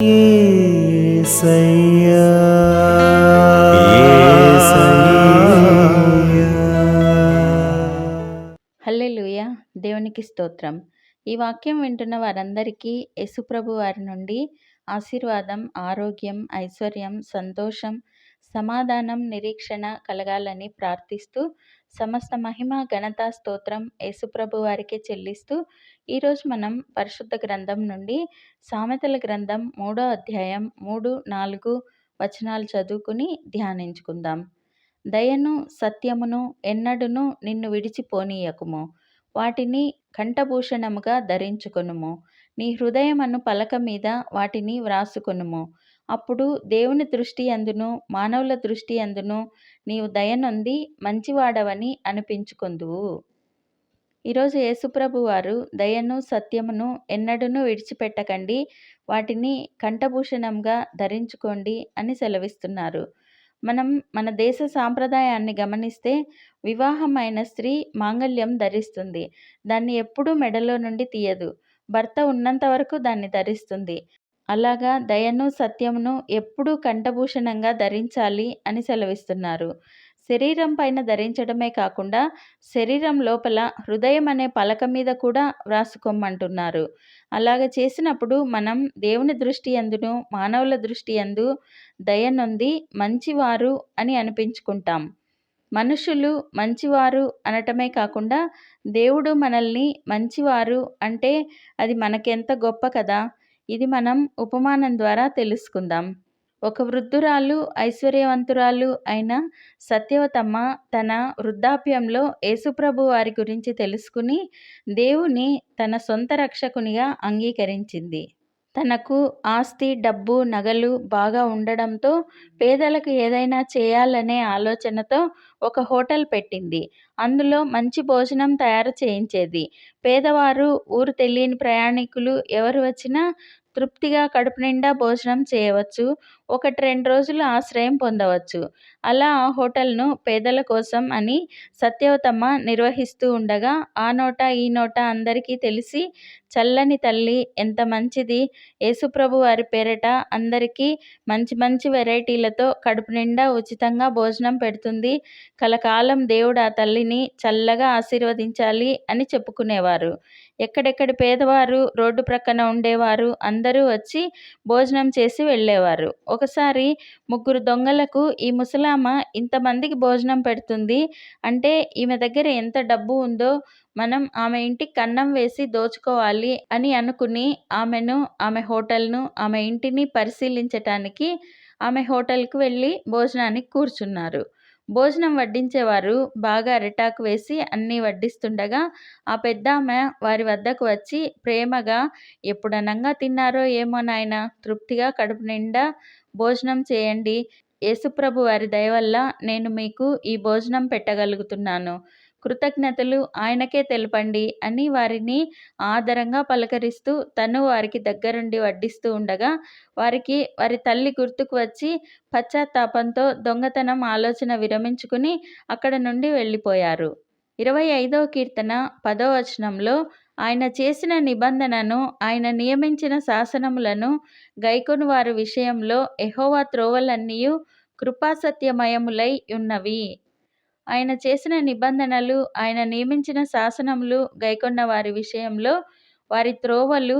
యేసయ్యా హల్లెలూయా. దేవునికి స్తోత్రం. ఈ వాక్యం వింటున్న వారందరికీ యేసుప్రభు వారి నుండి ఆశీర్వాదం, ఆరోగ్యం, ఐశ్వర్యం, సంతోషం, సమాధానం, నిరీక్షణ కలగాలని ప్రార్థిస్తూ, సమస్త మహిమ, ఘనత, స్తోత్రం యేసుప్రభు వారికే చెల్లిస్తూ, ఈరోజు మనం పరిశుద్ధ గ్రంథం నుండి సామెతల గ్రంథం 3వ అధ్యాయం 3, 4 వచనాలు చదువుకుని ధ్యానించుకుందాం. దయను సత్యమును ఎన్నడును నిన్ను విడిచిపోనీయకుము. వాటిని కంఠభూషణముగా ధరించుకొనుము. నీ హృదయమను పలక మీద వాటిని వ్రాసుకొనుము. అప్పుడు దేవుని దృష్టి యందును మానవుల దృష్టి యందును నీవు దయనొంది మంచివాడవని అనిపించుకొందువు. ఈరోజు యేసుప్రభు వారు దయను సత్యమును ఎన్నడూనూ విడిచిపెట్టకండి, వాటిని కంఠభూషణంగా ధరించుకోండి అని సెలవిస్తున్నారు. మనం మన దేశ సాంప్రదాయాన్ని గమనిస్తే వివాహమైన స్త్రీ మాంగళ్యం ధరిస్తుంది. దాన్ని ఎప్పుడూ మెడలో నుండి తీయదు. భర్త ఉన్నంత వరకు దాన్ని ధరిస్తుంది. అలాగా దయను సత్యమును ఎప్పుడూ కంఠభూషణంగా ధరించాలి అని సెలవిస్తున్నారు. శరీరం పైన ధరించడమే కాకుండా శరీరం లోపల హృదయం అనే పలక మీద కూడా వ్రాసుకోమంటున్నారు. అలాగ చేసినప్పుడు మనం దేవుని దృష్టి యందును మానవుల దృష్టి యందు దయనొంది మంచివారు అని అనిపించుకుంటాం. మనుషులు మంచివారు అనటమే కాకుండా దేవుడు మనల్ని మంచివారు అంటే అది మనకెంత గొప్ప కదా. ఇది మనం ఉపమానం ద్వారా తెలుసుకుందాం. ఒక వృద్ధురాలు, ఐశ్వర్యవంతురాలు అయిన సత్యవతమ్మ తన వృద్ధాప్యంలో యేసుప్రభు వారి గురించి తెలుసుకుని దేవుని తన సొంత రక్షకునిగా అంగీకరించింది. తనకు ఆస్తి, డబ్బు, నగలు బాగా ఉండడంతో పేదలకు ఏదైనా చేయాలనే ఆలోచనతో ఒక హోటల్ పెట్టింది. అందులో మంచి భోజనం తయారు చేయించేది. పేదవారు, ఊరు తెలియని ప్రయాణికులు ఎవరు వచ్చినా తృప్తిగా కడుపు నిండా భోజనం చేయవచ్చు. 1-2 రోజులు ఆశ్రయం పొందవచ్చు. అలా ఆ హోటల్ను పేదల కోసం అని సత్యవతమ్మ నిర్వహిస్తూ ఉండగా ఆ నోట ఈ నోట అందరికీ తెలిసి చల్లని తల్లి ఎంత మంచిది, యేసుప్రభు వారి పేరట అందరికీ మంచి మంచి వెరైటీలతో కడుపు నిండా ఉచితంగా భోజనం పెడుతుంది, కలకాలం దేవుడు ఆ తల్లిని చల్లగా ఆశీర్వదించాలి అని చెప్పుకునేవారు. ఎక్కడెక్కడి పేదవారు, రోడ్డు ప్రక్కన ఉండేవారు అందరూ వచ్చి భోజనం చేసి వెళ్ళేవారు. ఒకసారి 3 దొంగలకు ఈ ముసలామ ఇంతమందికి భోజనం పెడుతుంది అంటే ఈమె దగ్గర ఎంత డబ్బు ఉందో, మనం ఆమె ఇంటికి కన్నం వేసి దోచుకోవాలి అని అనుకుని ఆమెను, ఆమె హోటల్ను, ఆమె ఇంటిని పరిశీలించటానికి ఆమె హోటల్కు వెళ్ళి భోజనానికి కూర్చున్నారు. భోజనం వడ్డించేవారు బాగా అరిటాకు వేసి అన్నీ వడ్డిస్తుండగా ఆ పెద్దామె వారి వద్దకు వచ్చి ప్రేమగా, ఎప్పుడనంగా తిన్నారో ఏమో నాయనా, తృప్తిగా కడుపు నిండా భోజనం చేయండి. యేసుప్రభు వారి దయ వల్ల నేను మీకు ఈ భోజనం పెట్టగలుగుతున్నాను. కృతజ్ఞతలు ఆయనకే తెలపండి అని వారిని ఆదరంగా పలకరిస్తూ తను వారికి దగ్గరుండి వడ్డిస్తూ ఉండగా వారికి వారి తల్లి గుర్తుకు వచ్చి పశ్చాత్తాపంతో దొంగతనం ఆలోచన విరమించుకుని అక్కడ నుండి వెళ్ళిపోయారు. 25వ కీర్తన 10వ వచనంలో ఆయన చేసిన నిబంధనను, ఆయన నియమించిన శాసనములను గైకొను వారి విషయంలో యెహోవా త్రోవలన్నీయు కృపాసత్యమయములై ఉన్నవి. ఆయన చేసిన నిబంధనలు, ఆయన నియమించిన శాసనములు గైకొన్న వారి విషయంలో వారి త్రోవలు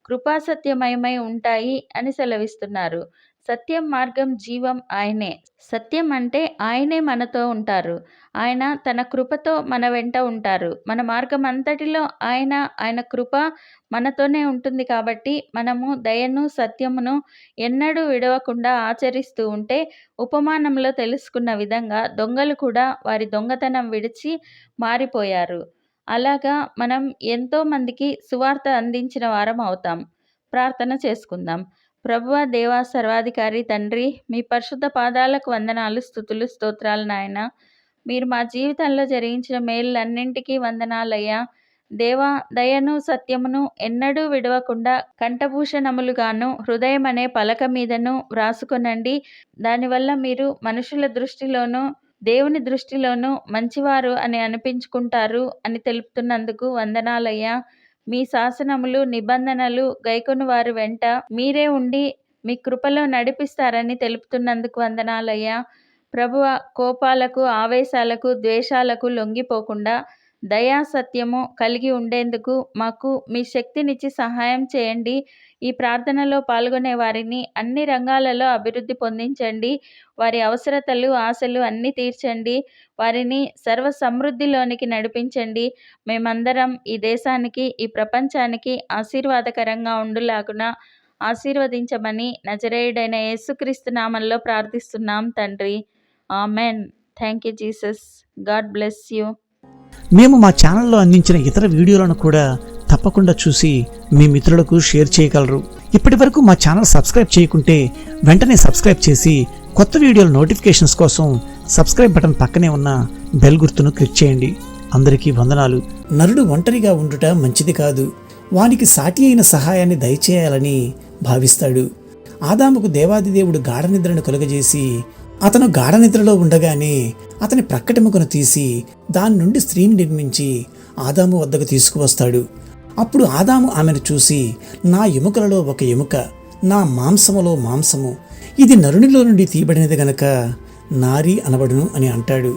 కృపాసత్యమయమై ఉంటాయి అని సెలవిస్తున్నారు. సత్యం, మార్గం, జీవం ఆయనే. సత్యం అంటే ఆయనే మనతో ఉంటారు. ఆయన తన కృపతో మన వెంట ఉంటారు. మన మార్గం అంతటిలో ఆయన కృప మనతోనే ఉంటుంది కాబట్టి మనము దయను, సత్యమును ఎన్నడూ విడవకుండా ఆచరిస్తూ ఉంటే ఉపమానంలో తెలుసుకున్న విధంగా దొంగలు కూడా వారి దొంగతనం విడిచి మారిపోయారు. అలాగా మనం ఎంతో మందికి సువార్త అందించిన వారం అవుతాం. ప్రార్థన చేసుకుందాం. ప్రభువా, దేవా, సర్వాధికారి తండ్రి, మీ పరిశుద్ధ పాదాలకు వందనాలు, స్తుతులు, స్తోత్రాలు నాయనా. మీరు మా జీవితంలో జరిగించిన మేలులన్నింటికీ వందనాలయ్యా. దేవా, దయను సత్యమును ఎన్నడూ విడవకుండా కంఠభూషణములుగాను హృదయం అనే పలక మీదను వ్రాసుకొనండి. దానివల్ల మీరు మనుషుల దృష్టిలోనూ దేవుని దృష్టిలోనూ మంచివారు అని అనిపించుకుంటారు అని తెలుపుతున్నందుకు వందనాలయ్యా. మీ శాసనములు, నిబంధనలు గైకొను వారి వెంట మీరే ఉండి మీ కృపలో నడిపిస్తారని తెలుపుతున్నందుకు వందనాలయ్యా. ప్రభువా, కోపాలకు, ఆవేశాలకు, ద్వేషాలకు లొంగిపోకుండా దయా సత్యము కలిగి ఉండేందుకు మాకు మీ శక్తినిచ్చి సహాయం చేయండి. ఈ ప్రార్థనలో పాల్గొనే వారిని అన్ని రంగాలలో అభివృద్ధి పొందించండి. వారి అవసరతలు, ఆశలు అన్నీ తీర్చండి. వారిని సర్వ సమృద్ధిలోనికి నడిపించండి. మేమందరం ఈ దేశానికి, ఈ ప్రపంచానికి ఆశీర్వాదకరంగా ఉండులాగున ఆశీర్వదించమని నజరేయుడైన యేసుక్రీస్తు నామంలో ప్రార్థిస్తున్నాం తండ్రి. Amen. Thank you Jesus. God bless you. మేము మా ఛానల్లో అందించిన ఇతర వీడియోలను కూడా తప్పకుండా చూసి మీ మిత్రులకు షేర్ చేయగలరు. ఇప్పటి వరకు మా ఛానల్ సబ్స్క్రైబ్ చేయకుంటే వెంటనే సబ్స్క్రైబ్ చేసి కొత్త వీడియోల నోటిఫికేషన్స్ కోసం సబ్స్క్రైబ్ బటన్ పక్కనే ఉన్న బెల్ గుర్తును క్లిక్ చేయండి. అందరికీ వందనాలు. నరుడు ఒంటరిగా ఉండుట మంచిది కాదు, వానికి సాటి అయిన సహాయాన్ని దయచేయాలని భావిస్తాడు. ఆదాముకు దేవాదిదేవుడు గాఢనిద్రను కలుగజేసి అతను గాఢనిద్రలో ఉండగానే అతని ప్రక్కటెముకను తీసి దాని నుండి స్త్రీని నిర్మించి ఆదాము వద్దకు తీసుకువస్తాడు. అప్పుడు ఆదాము ఆమెను చూసి, నా ఎముకలలో ఒక ఎముక, నా మాంసములో మాంసము, ఇది నరునిలో నుండి తీయబడినది గనక నారి అనబడును అని అంటాడు.